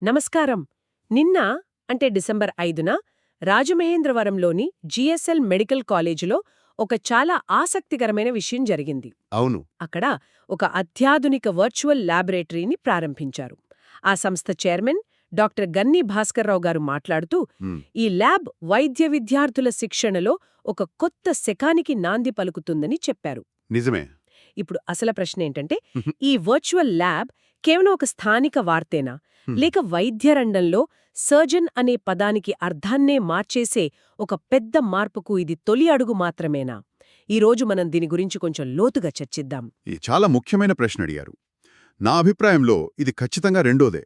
నమస్కారం. నిన్న అంటే డిసెంబర్ 5న రాజమహేంద్రవరంలోని జిఎస్ఎల్ మెడికల్ కాలేజీలో ఒక చాలా ఆసక్తికరమైన విషయం జరిగింది. అవును. అక్కడ ఒక అత్యాధునిక వర్చువల్ ల్యాబొరేటరీని ప్రారంభించారు. ఆ సంస్థ చైర్మన్ డాక్టర్ గన్ని భాస్కర్రావు గారు మాట్లాడుతూ హ్మ్. ఈ ల్యాబ్ వైద్య విద్యార్థుల శిక్షణలో ఒక కొత్త శకానికి నాంది పలుకుతుందని చెప్పారు. నిజమే. ఇప్పుడు అసలు ప్రశ్న ఏంటంటే ఈ వర్చువల్ ల్యాబ్ కేవలం ఒక స్థానిక వార్తేనా లేక వైద్య రంగంలో సర్జన్ అనే పదానికి అర్థాన్నే మార్చేసే ఒక పెద్ద మార్పుకు ఇది తొలి అడుగు మాత్రమేనా? ఈరోజు మనం దీని గురించి కొంచెం లోతుగా చర్చిద్దాం. ఇది చాలా ముఖ్యమైన ప్రశ్న అడిగారు. నా అభిప్రాయంలో ఇది ఖచ్చితంగా రెండోదే.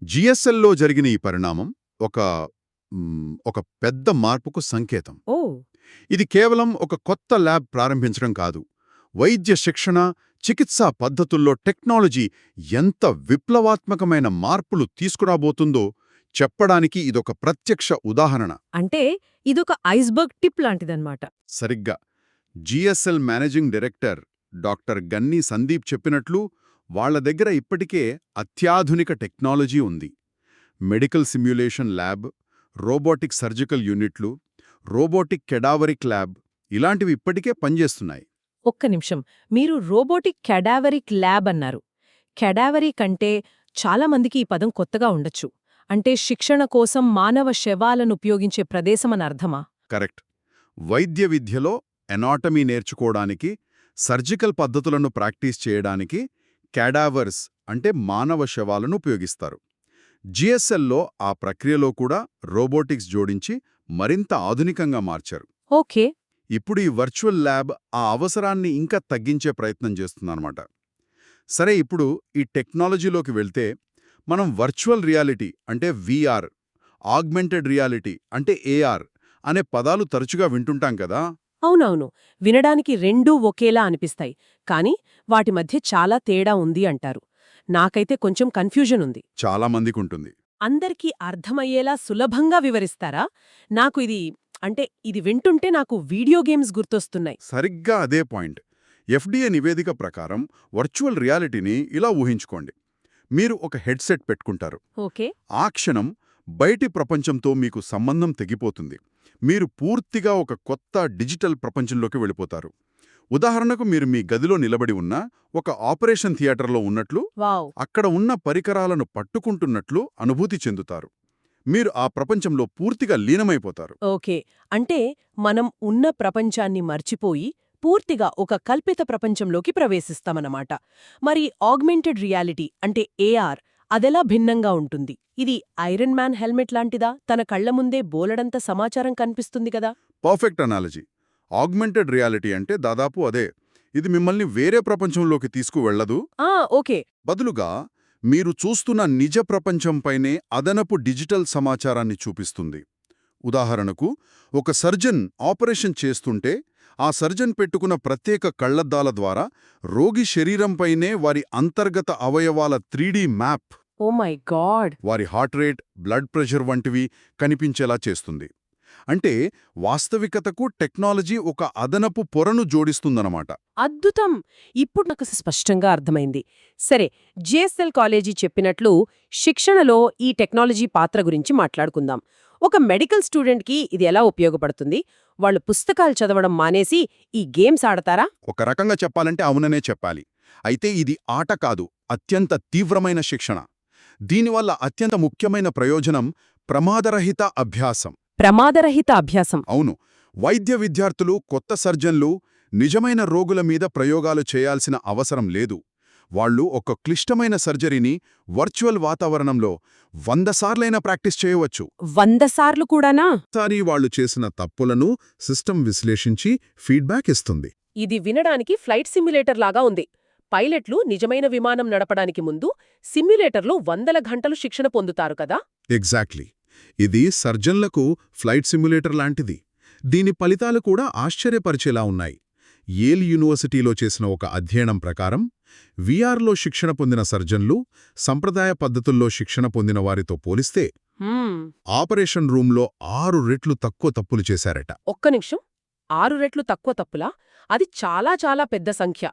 జిఎస్ఎల్లో జరిగిన ఈ పరిణామం ఒక పెద్ద మార్పుకు సంకేతం. ఓ ఇది కేవలం ఒక కొత్త ల్యాబ్ ప్రారంభించడం కాదు. వైద్య శిక్షణ, చికిత్సా పద్ధతుల్లో టెక్నాలజీ ఎంత విప్లవాత్మకమైన మార్పులు తీసుకురాబోతుందో చెప్పడానికి ఇదొక ప్రత్యక్ష ఉదాహరణ. అంటే ఇదొక ఐస్బర్గ్ టిప్ లాంటిదన్నమాట. సరిగ్గా GSL managing director doctor Ganni Sandeep చెప్పినట్లు వాళ్ల దగ్గర ఇప్పటికే అత్యాధునిక టెక్నాలజీ ఉంది. Medical simulation lab, robotic surgical యూనిట్లు, రోబోటిక్ కెడావరిక్ ల్యాబ్ ఇలాంటివి ఇప్పటికే పనిచేస్తున్నాయి. ఒక్క నిమిషం, మీరు రోబోటిక్ కెడావరిక్ ల్యాబ్ అన్నారు. కెడావరిక్ అంటే చాలామందికి ఈ పదం కొత్తగా ఉండొచ్చు. అంటే శిక్షణ కోసం మానవ శవాలను ఉపయోగించే ప్రదేశమని అర్థమా? కరెక్ట్. వైద్య విద్యలో ఎనాటమీ నేర్చుకోవడానికి, సర్జికల్ పద్ధతులను ప్రాక్టీస్ చేయడానికి క్యాడావర్స్ అంటే మానవ శవాలను ఉపయోగిస్తారు. జిఎస్ఎల్లో ఆ ప్రక్రియలో కూడా రోబోటిక్స్ జోడించి మరింత ఆధునికంగా మార్చారు. ఓకే. ఇప్పుడు ఈ వర్చువల్ ల్యాబ్ ఆ అవసరాన్ని ఇంకా తగ్గించే ప్రయత్నం చేస్తుందన్నమాట. సరే, ఇప్పుడు ఈ టెక్నాలజీలోకి వెళ్తే మనం వర్చువల్ రియాలిటీ అంటే విఆర్, ఆగ్మెంటెడ్ రియాలిటీ అంటే ఏఆర్ అనే పదాలు తరచుగా వింటుంటాం కదా. అవునవును, వినడానికి రెండూ ఒకేలా అనిపిస్తాయి, కానీ వాటి మధ్య చాలా తేడా ఉంది అంటారు. నాకైతే కొంచెం కన్ఫ్యూజన్ ఉంది. చాలా మందికుంటుంది. అందరికీ అర్థమయ్యేలా సులభంగా వివరిస్తారా? నాకు ఇది వింటుంటే నాకు వీడియో గేమ్స్ గుర్తొస్తున్నాయి. సరిగ్గా అదే పాయింట్. ఎఫ్డీఏ నివేదిక ప్రకారం వర్చువల్ రియాలిటీని ఇలా ఊహించుకోండి. మీరు ఒక హెడ్సెట్ పెట్టుకుంటారు. ఓకే. ఆ క్షణం బయటి ప్రపంచంతో మీకు సంబంధం తెగిపోతుంది. మీరు పూర్తిగా ఒక కొత్త డిజిటల్ ప్రపంచంలోకి వెళ్ళిపోతారు. ఉదాహరణకు, మీరు మీ గదిలో నిలబడి ఉన్న ఒక ఆపరేషన్ థియేటర్లో ఉన్నట్లు, వావ్, అక్కడ ఉన్న పరికరాలను పట్టుకుంటున్నట్లు అనుభూతి చెందుతారు. మీరు ఆ ప్రపంచంలో పూర్తిగా లీనమైపోతారు. ఓకే. అంటే మనం ఉన్న ప్రపంచాన్ని మర్చిపోయి పూర్తిగా ఒక కల్పిత ప్రపంచంలోకి ప్రవేశిస్తామన్నమాట. మరి ఆగ్మెంటెడ్ రియాలిటీ అంటే ఏఆర్ అదెలా భిన్నంగా ఉంటుంది? ఇది ఐరన్ మ్యాన్ హెల్మెట్ లాంటిదా? తన కళ్ల ముందే బోలెడంత సమాచారం కనిపిస్తుంది కదా. Perfect analogy. ఆగ్మెంటెడ్ రియాలిటీ అంటే దాదాపు అదే. ఇది మిమ్మల్ని వేరే ప్రపంచంలోకి తీసుకువెళ్లదు. ఓకే. బదులుగా మీరు చూస్తున్న నిజ ప్రపంచంపైనే అదనపు డిజిటల్ సమాచారాన్ని చూపిస్తుంది. ఉదాహరణకు, ఒక సర్జన్ ఆపరేషన్ చేస్తుంటే ఆ సర్జన్ పెట్టుకున్న ప్రత్యేక కళ్లద్దాల ద్వారా రోగి శరీరంపైనే వారి అంతర్గత అవయవాల 3D map, oh my god, వారి హార్ట్ రేట్, బ్లడ్ ప్రెషర్ వంటివి కనిపించేలా చేస్తుంది. అంటే వాస్తవికతకు టెక్నాలజీ ఒక అదనపు పొరను జోడిస్తుందన్నమాట. అద్భుతం! ఇప్పుడు నాకు స్పష్టంగా అర్థమైంది. సరే, జిఎస్ఎల్ కాలేజీ చెప్పినట్లు శిక్షణలో ఈ టెక్నాలజీ పాత్ర గురించి మాట్లాడుకుందాం. ఒక మెడికల్ స్టూడెంట్కి ఇది ఎలా ఉపయోగపడుతుంది? వాళ్ళు పుస్తకాలు చదవడం మానేసి ఈ గేమ్స్ ఆడతారా? ఒక రకంగా చెప్పాలంటే అవుననే చెప్పాలి. అయితే ఇది ఆట కాదు, అత్యంత తీవ్రమైన శిక్షణ. దీనివల్ల అత్యంత ముఖ్యమైన ప్రయోజనం ప్రమాదరహిత అభ్యాసం. ప్రమాదరహిత అభ్యాసం. అవును. వైద్య విద్యార్థులు, కొత్త సర్జన్లు నిజమైన రోగుల మీద ప్రయోగాలు చేయాల్సిన అవసరం లేదు. వాళ్ళు ఒక క్లిష్టమైన సర్జరీని వర్చువల్ వాతావరణంలో 100 సార్లైనా ప్రాక్టీస్ చేయవచ్చు. 100 సార్లు కూడానా? సారి వాళ్ళు చేసిన తప్పులను సిస్టమ్ విశ్లేషించి ఫీడ్బ్యాక్ ఇస్తుంది. ఇది వినడానికి ఫ్లైట్ సిమ్యులేటర్ లాగా ఉంది. పైలట్లు నిజమైన విమానం నడపడానికి ముందు సిమ్యులేటర్లో 100 గంటలు శిక్షణ పొందుతారు కదా. ఎగ్జాక్ట్లీ. ఇది సర్జన్లకు ఫ్లైట్ సిమ్యులేటర్ లాంటిది. దీని ఫలితాలు కూడా ఆశ్చర్యపరిచేలా ఉన్నాయి. యేల్ యూనివర్సిటీలో చేసిన ఒక అధ్యయనం ప్రకారం విఆర్లో శిక్షణ పొందిన సర్జన్లు సంప్రదాయ పద్ధతుల్లో శిక్షణ పొందిన వారితో పోలిస్తే ఆపరేషన్ రూంలో 6 రెట్లు తక్కువ తప్పులు చేశారట. ఒక్క నిమిషం, 6 రెట్లు తక్కువ తప్పులా? అది చాలా చాలా పెద్ద సంఖ్య.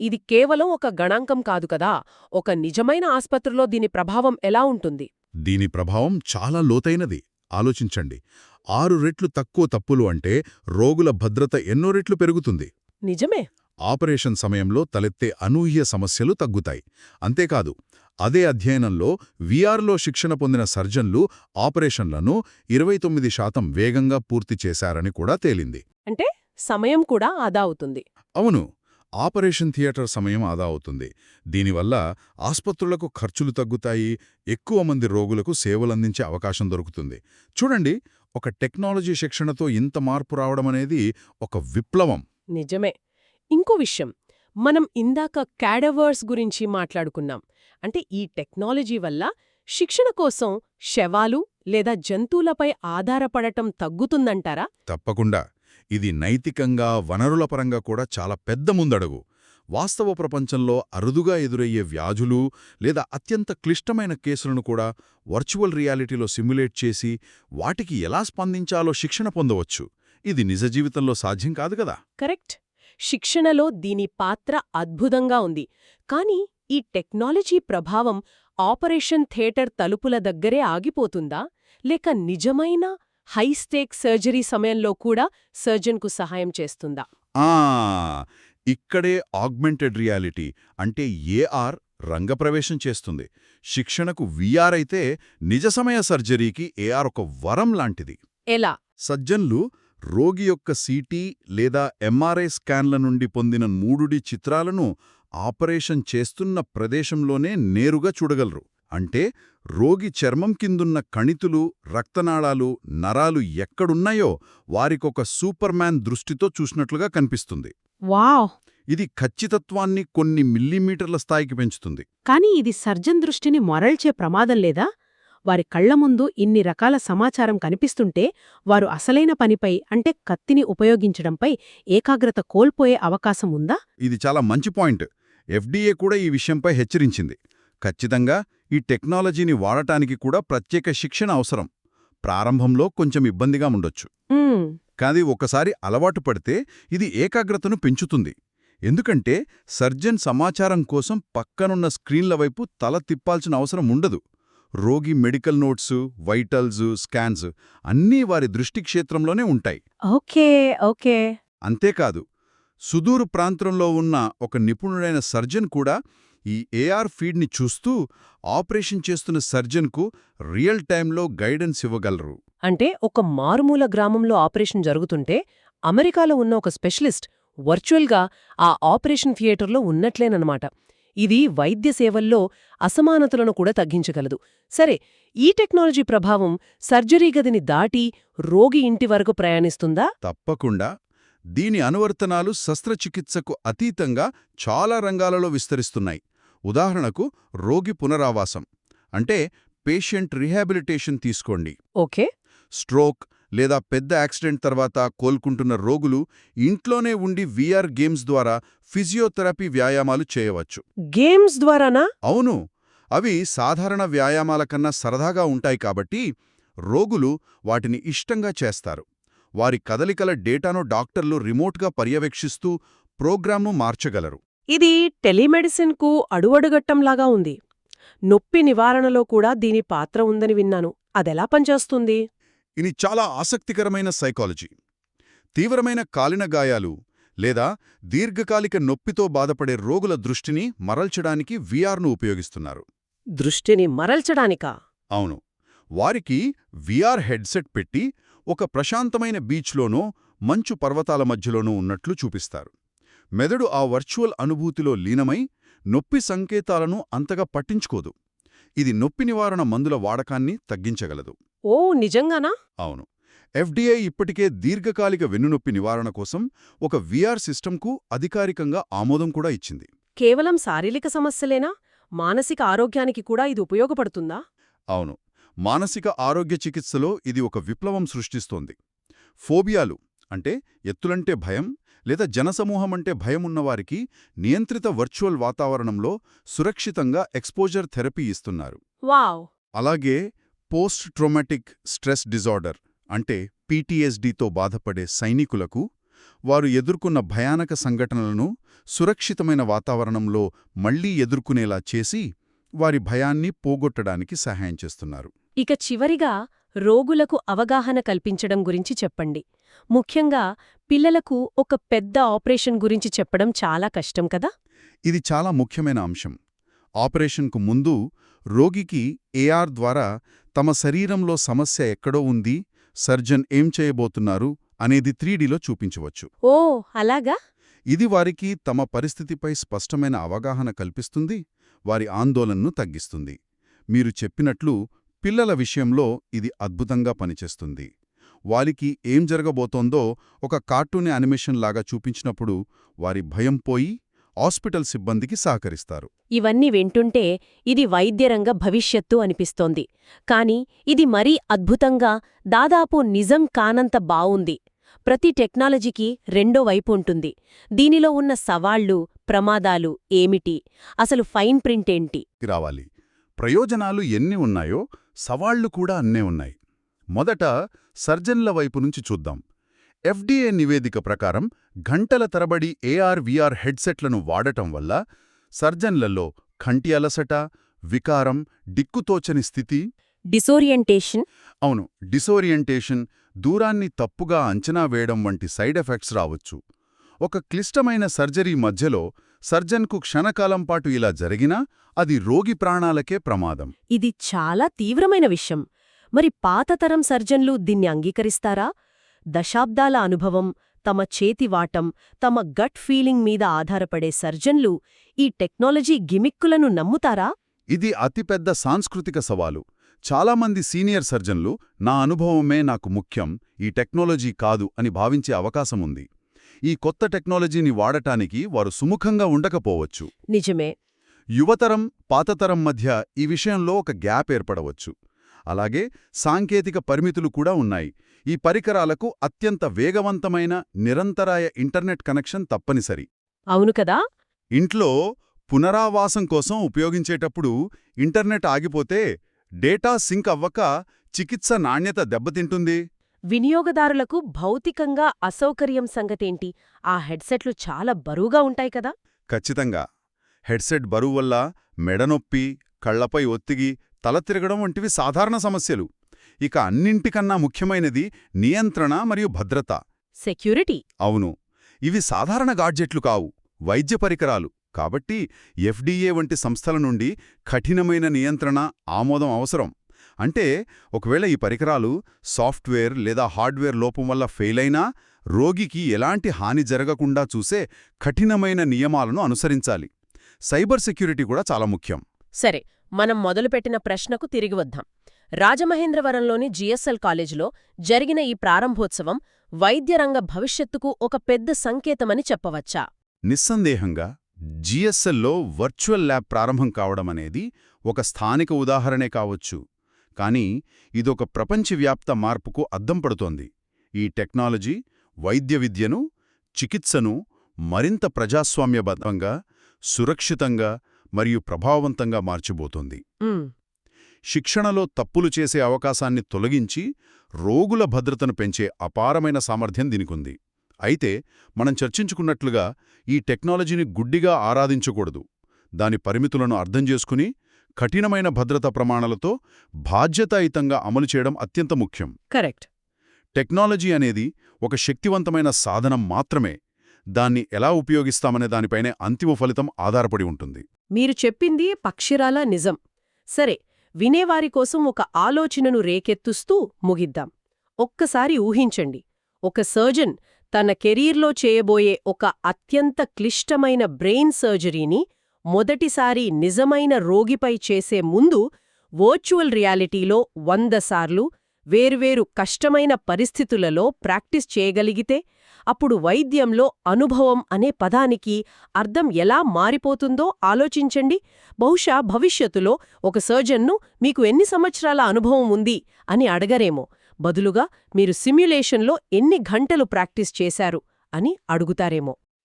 ఇది కేవలం ఒక గణాంకం కాదు కదా. ఒక నిజమైన ఆస్పత్రిలో దీని ప్రభావం ఎలా ఉంటుంది? దీని ప్రభావం చాలా లోతైనది. ఆలోచించండి, 6 రెట్లు తక్కువ తప్పులు అంటే రోగుల భద్రత ఎన్నో రెట్లు పెరుగుతుంది. నిజమే. ఆపరేషన్ సమయంలో తలెత్తే అనూహ్య సమస్యలు తగ్గుతాయి. అంతేకాదు, అదే అధ్యయనంలో వీఆర్లో శిక్షణ పొందిన సర్జన్లు ఆపరేషన్లను 29% వేగంగా పూర్తి చేశారని కూడా తేలింది. అంటే సమయం కూడా ఆదా అవుతుంది. అవును, ఆపరేషన్ థియేటర్ సమయం ఆదా అవుతుంది. దీనివల్ల ఆస్పత్రులకు ఖర్చులు తగ్గుతాయి, ఎక్కువ మంది రోగులకు సేవలందించే అవకాశం దొరుకుతుంది. చూడండి, ఒక టెక్నాలజీ శిక్షణతో ఇంత మార్పు రావడమనేది ఒక విప్లవం. నిజమే. ఇంకో విషయం, మనం ఇందాక క్యాడవర్స్ గురించి మాట్లాడుకున్నాం. అంటే ఈ టెక్నాలజీ వల్ల శిక్షణ కోసం శవాలు లేదా జంతువులపై ఆధారపడటం తగ్గుతుందంటారా? తప్పకుండా. ఇది నైతికంగా, వనరుల పరంగా కూడా చాలా పెద్ద ముందడుగు. వాస్తవ ప్రపంచంలో అరుదుగా ఎదురయ్యే వ్యాధులు లేదా అత్యంత క్లిష్టమైన కేసులను కూడా వర్చువల్ రియాలిటీలో సిమ్యులేట్ చేసి వాటికి ఎలా స్పందించాలో శిక్షణ పొందవచ్చు. ఇది నిజ జీవితంలో సాధ్యం కాదు కదా. కరెక్ట్. శిక్షణలో దీని పాత్ర అద్భుతంగా ఉంది. కానీ ఈ టెక్నాలజీ ప్రభావం ఆపరేషన్ థియేటర్ తలుపుల దగ్గరే ఆగిపోతుందా? లేక నిజమైన హైస్టేక్ సర్జరీ సమయంలో కూడా సర్జన్కు సహాయం చేస్తుందా? ఇక్కడే ఆగ్మెంటెడ్ రియాలిటీ అంటే ఏఆర్ రంగప్రవేశం చేస్తుంది. శిక్షణకు వీఆర్ అయితే నిజ సమయ సర్జరీకి ఏఆర్ ఒక వరం లాంటిది. ఎలా? సర్జన్లు రోగి యొక్క సిటీ లేదా ఎంఆర్ఐ స్కాన్ల నుండి పొందిన 3D చిత్రాలను ఆపరేషన్ చేస్తున్న ప్రదేశంలోనే నేరుగా చూడగలరు. అంటే రోగి చర్మం కిందున్న కణితులు, రక్తనాళాలు, నరాలు ఎక్కడున్నాయో వారికొక సూపర్మ్యాన్ దృష్టితో చూసినట్లుగా కనిపిస్తుంది. వావ్! ఇది ఖచ్చితత్వాన్ని కొన్ని మిల్లీమీటర్ల స్థాయికి పెంచుతుంది. కానీ ఇది సర్జన్ దృష్టిని మరల్చే ప్రమాదం లేదా? వారి కళ్ల ముందు ఇన్ని రకాల సమాచారం కనిపిస్తుంటే వారు అసలైన పనిపై అంటే కత్తిని ఉపయోగించడంపై ఏకాగ్రత కోల్పోయే అవకాశం ఉందా? ఇది చాలా మంచి పాయింట్. FDA కూడా ఈ విషయంపై హెచ్చరించింది. ఖచ్చితంగా ఈ టెక్నాలజీని వాడటానికి కూడా ప్రత్యేక శిక్షణ అవసరం. ప్రారంభంలో కొంచెం ఇబ్బందిగా ఉండొచ్చు. కానీ ఒకసారి అలవాటు పడితే ఇది ఏకాగ్రతను పెంచుతుంది. ఎందుకంటే సర్జన్ సమాచారం కోసం పక్కనున్న స్క్రీన్ల వైపు తల తిప్పాల్సిన అవసరం ఉండదు. రోగి మెడికల్ నోట్సు, వైటల్స్, స్కాన్స్ అన్నీ వారి దృష్టి క్షేత్రంలోనే ఉంటాయి. ఓకే. అంతేకాదు, సుదూర ప్రాంతంలో ఉన్న ఒక నిపుణుడైన సర్జన్ కూడా ఈ ఏఆర్ ఫీడ్ని చూస్తూ ఆపరేషన్ చేస్తున్న సర్జన్కు రియల్ టైంలో గైడెన్స్ ఇవ్వగలరు. అంటే ఒక మారుమూల గ్రామంలో ఆపరేషన్ జరుగుతుంటే అమెరికాలో ఉన్న ఒక స్పెషలిస్ట్ వర్చువల్గా ఆ ఆపరేషన్ థియేటర్లో ఉన్నట్లేనమాట. ఇది వైద్య సేవల్లో అసమానతలను కూడా తగ్గించగలదు. సరే, ఈ టెక్నాలజీ ప్రభావం సర్జరీ గదిని దాటి రోగి ఇంటి వరకు ప్రయాణిస్తుందా? తప్పకుండా. దీని అనువర్తనాలు శస్త్రచికిత్సకు అతీతంగా చాలా రంగాలలో విస్తరిస్తున్నాయి. ఉదాహరణకు రోగి పునరావాసం అంటే పేషెంట్ రీహాబిలిటేషన్ తీసుకోండి. ఓకే. స్ట్రోక్ లేదా పెద్ద యాక్సిడెంట్ తర్వాత కోలుకుంటున్న రోగులు ఇంట్లోనే ఉండి వీఆర్ గేమ్స్ ద్వారా ఫిజియోథెరపీ వ్యాయామాలు చేయవచ్చు. గేమ్స్ ద్వారానా? అవును, అవి సాధారణ వ్యాయామాల కన్నా సరదాగా ఉంటాయి కాబట్టి రోగులు వాటిని ఇష్టంగా చేస్తారు. వారి కదలికల డేటాను డాక్టర్లు రిమోట్గా పర్యవేక్షిస్తూ ప్రోగ్రామ్ను మార్చగలరు. ఇది టెలిమెడిసిన్కు అడుగడుగట్టంలాగా ఉంది. నొప్పి నివారణలో కూడా దీని పాత్ర ఉందని విన్నాను. అదెలా పనిచేస్తుంది? ఇది చాలా ఆసక్తికరమైన సైకాలజీ. తీవ్రమైన కాలిన గాయాలు లేదా దీర్ఘకాలిక నొప్పితో బాధపడే రోగుల దృష్టిని మరల్చడానికి వీఆర్ను ఉపయోగిస్తున్నారు. దృష్టిని మరల్చడానికా? అవును. వారికి వీఆర్ హెడ్సెట్ పెట్టి ఒక ప్రశాంతమైన బీచ్లోనో మంచు పర్వతాల మధ్యలోనూ ఉన్నట్లు చూపిస్తారు. మెదడు ఆ వర్చువల్ అనుభూతిలో లీనమై నొప్పి సంకేతాలను అంతగా పట్టించుకోదు. ఇది నొప్పి నివారణ మందుల వాడకాన్ని తగ్గించగలదు. ఓ, నిజంగానా? అవును. FDA ఇప్పటికే దీర్ఘకాలిక వెన్నునొప్పి నివారణ కోసం ఒక వీఆర్ సిస్టమ్కు అధికారికంగా ఆమోదం కూడా ఇచ్చింది. కేవలం శారీరక సమస్యలేనా? మానసిక ఆరోగ్యానికి కూడా ఇది ఉపయోగపడుతుందా? అవును. మానసిక ఆరోగ్య చికిత్సలో ఇది ఒక విప్లవం సృష్టిస్తోంది. ఫోబియాలు అంటే ఎత్తులంటే భయం లేదా జనసమూహమంటే భయం ఉన్నవారికి నియంత్రిత వర్చువల్ వాతావరణంలో సురక్షితంగా ఎక్స్పోజర్ థెరపీ ఇస్తున్నారు. వావ్! అలాగే పోస్ట్ ట్రోమాటిక్ స్ట్రెస్ డిజార్డర్ అంటే PTSDతో బాధపడే సైనికులకు వారు ఎదుర్కొన్న భయానక సంఘటనలను సురక్షితమైన వాతావరణంలో మళ్లీ ఎదుర్కొనేలా చేసి వారి భయాన్ని పోగొట్టడానికి సహాయం చేస్తున్నారు. ఇక చివరిగా రోగులకు అవగాహన కల్పించడం గురించి చెప్పండి. ముఖ్యంగా పిల్లలకు ఒక పెద్ద ఆపరేషన్ గురించి చెప్పడం చాలా కష్టం కదా. ఇది చాలా ముఖ్యమైన అంశం. ఆపరేషన్కు ముందు రోగికి ఏఆర్ ద్వారా తమ శరీరంలో సమస్య ఎక్కడో ఉంది, సర్జన్ ఏం చేయబోతున్నారు అనేది 3Dలో చూపించవచ్చు. ఓ అలాగా. ఇది వారికి తమ పరిస్థితిపై స్పష్టమైన అవగాహన కల్పిస్తుంది, వారి ఆందోళనను తగ్గిస్తుంది. మీరు చెప్పినట్లు పిల్లల విషయంలో ఇది అద్భుతంగా పనిచేస్తుంది. వారికి ఏం జరగబోతోందో ఒక కార్టూన్ యానిమేషన్ లాగా చూపించినప్పుడు వారి భయం పోయి హాస్పిటల్ సిబ్బందికి సహకరిస్తారు. ఇవన్నీ వింటుంటే ఇది వైద్యరంగ భవిష్యత్తు అనిపిస్తోంది. కాని ఇది మరీ అద్భుతంగా, దాదాపు నిజం కానంత బావుంది. ప్రతి టెక్నాలజీకి రెండో వైపు ఉంటుంది. దీనిలో ఉన్న సవాళ్లు, ప్రమాదాలు ఏమిటి, అసలు ఫైన్ ప్రింట్ ఏంటి? రావాలి. ప్రయోజనాలు ఎన్ని ఉన్నాయో సవాళ్లు కూడా అన్నే ఉన్నాయి. మొదట సర్జన్ల వైపు నుంచి చూద్దాం. FDA నివేదిక ప్రకారం గంటల తరబడి AR/VR హెడ్సెట్లను వాడటం వల్ల సర్జన్లలో కంటి అలసట, వికారం, దిక్కుతోచని స్థితి, డిసోరియంటేషన్, అవును డిసోరియంటేషన్, దూరాన్ని తప్పుగా అంచనా వేయడం వంటి సైడ్ ఎఫెక్ట్స్ రావచ్చు. ఒక క్లిష్టమైన సర్జరీ మధ్యలో సర్జన్కు క్షణకాలం పాటు ఇలా జరిగినా అది రోగి ప్రాణాలకే ప్రమాదం. ఇది చాలా తీవ్రమైన విషయం. మరి పాతతరం సర్జన్లు దీన్ని అంగీకరిస్తారా? దశాబ్దాల అనుభవం, తమ చేతివాటం, తమ గట్ ఫీలింగ్ మీద ఆధారపడే సర్జన్లు ఈ టెక్నాలజీ గిమిక్కులను నమ్ముతారా? ఇది అతిపెద్ద సాంస్కృతిక సవాలు. చాలామంది సీనియర్ సర్జన్లు నా అనుభవమే నాకు ముఖ్యం, ఈ టెక్నాలజీ కాదు అని భావించే అవకాశముంది. ఈ కొత్త టెక్నాలజీని వాడటానికి వారు సుముఖంగా ఉండకపోవచ్చు. నిజమే. యువతరం, పాతతరం మధ్య ఈ విషయంలో ఒక గ్యాప్ ఏర్పడవచ్చు. అలాగే సాంకేతిక పరిమితులు కూడా ఉన్నాయి. ఈ పరికరాలకు అత్యంత వేగవంతమైన నిరంతరాయ ఇంటర్నెట్ కనెక్షన్ తప్పనిసరి. అవును కదా. ఇంట్లో పునరావాసం కోసం ఉపయోగించేటప్పుడు ఇంటర్నెట్ ఆగిపోతే డేటా సింక్ అవ్వక చికిత్స నాణ్యత దెబ్బతింటుంది. వినియోగదారులకు భౌతికంగా అసౌకర్యం సంగతేంటి? ఆ హెడ్సెట్లు చాలా బరువుగా ఉంటాయి కదా. ఖచ్చితంగా. హెడ్సెట్ బరువు వల్ల మెడనొప్పి, కళ్లపై ఒత్తిగి, తల తిరగడం వంటివి సాధారణ సమస్యలు. ఇక అన్నింటికన్నా ముఖ్యమైనది నియంత్రణ మరియు భద్రత. సెక్యూరిటీ. అవును. ఇవి సాధారణ గాడ్జెట్లు కావు, వైద్య పరికరాలు. కాబట్టి FDA వంటి సంస్థల నుండి కఠినమైన నియంత్రణ, ఆమోదం అవసరం. అంటే ఒకవేళ ఈ పరికరాలు సాఫ్ట్వేర్ లేదా హార్డ్వేర్ లోపం వల్ల ఫెయిల్ అయినా రోగికి ఎలాంటి హాని జరగకుండా చూసే కఠినమైన నియమాలను అనుసరించాలి. సైబర్ సెక్యూరిటీ కూడా చాలా ముఖ్యం. సరే, మనం మొదలుపెట్టిన ప్రశ్నకు తిరిగి వద్దాం. రాజమహేంద్రవరంలోని GSL కాలేజీలో జరిగిన ఈ ప్రారంభోత్సవం వైద్యరంగ భవిష్యత్తుకు ఒక పెద్ద సంకేతమని చెప్పవచ్చా? నిస్సందేహంగా GSLలో వర్చువల్ ల్యాబ్ ప్రారంభం కావడమనేది ఒక స్థానిక ఉదాహరణే కావచ్చు. కానీ ఇదొక ప్రపంచవ్యాప్త మార్పుకు అద్దం పడుతోంది. ఈ టెక్నాలజీ వైద్య విద్యను, చికిత్సను మరింత ప్రజాస్వామ్యబద్ధంగా, సురక్షితంగా మరియు ప్రభావవంతంగా మార్చిబోతోంది. శిక్షణలో తప్పులు చేసే అవకాశాన్ని తొలగించి రోగుల భద్రతను పెంచే అపారమైన సామర్థ్యం దీనికుంది. అయితే మనం చర్చించుకున్నట్లుగా ఈ టెక్నాలజీని గుడ్డిగా ఆరాధించకూడదు. దాని పరిమితులను అర్థం చేసుకుని కఠినమైన భద్రతా ప్రమాణాలతో బాధ్యతాయుతంగా అమలు చేయడం అత్యంత ముఖ్యం. కరెక్ట్. టెక్నాలజీ అనేది ఒక శక్తివంతమైన సాధనం మాత్రమే. దాన్ని ఎలా ఉపయోగిస్తామనే దానిపైనే అంతిమ ఫలితం ఆధారపడి ఉంటుంది. మీరు చెప్పింది పక్షిరాలా నిజం. సరే, వినేవారి కోసం ఒక ఆలోచనను రేకెత్తుస్తూ ముగిద్దాం. ఒక్కసారి ఊహించండి, ఒక సర్జన్ తన కెరీర్లో చేయబోయే ఒక అత్యంత క్లిష్టమైన బ్రెయిన్ సర్జరీని మొదటిసారి నిజమైన రోగిపై చేసే ముందు వర్చువల్ రియాలిటీలో 100 సార్లు వేర్వేరు కష్టమైన పరిస్థితులలో ప్రాక్టీస్ చేయగలిగితే అప్పుడు వైద్యంలో అనుభవం అనే పదానికి అర్థం ఎలా మారిపోతుందో ఆలోచించండి. బహుశా భవిష్యత్తులో ఒక సర్జన్ను మీకు ఎన్ని సంవత్సరాల అనుభవం ఉంది అని అడగరేమో, బదులుగా మీరు సిమ్యులేషన్లో ఎన్ని గంటలు ప్రాక్టీస్ చేశారు అని అడుగుతారేమో.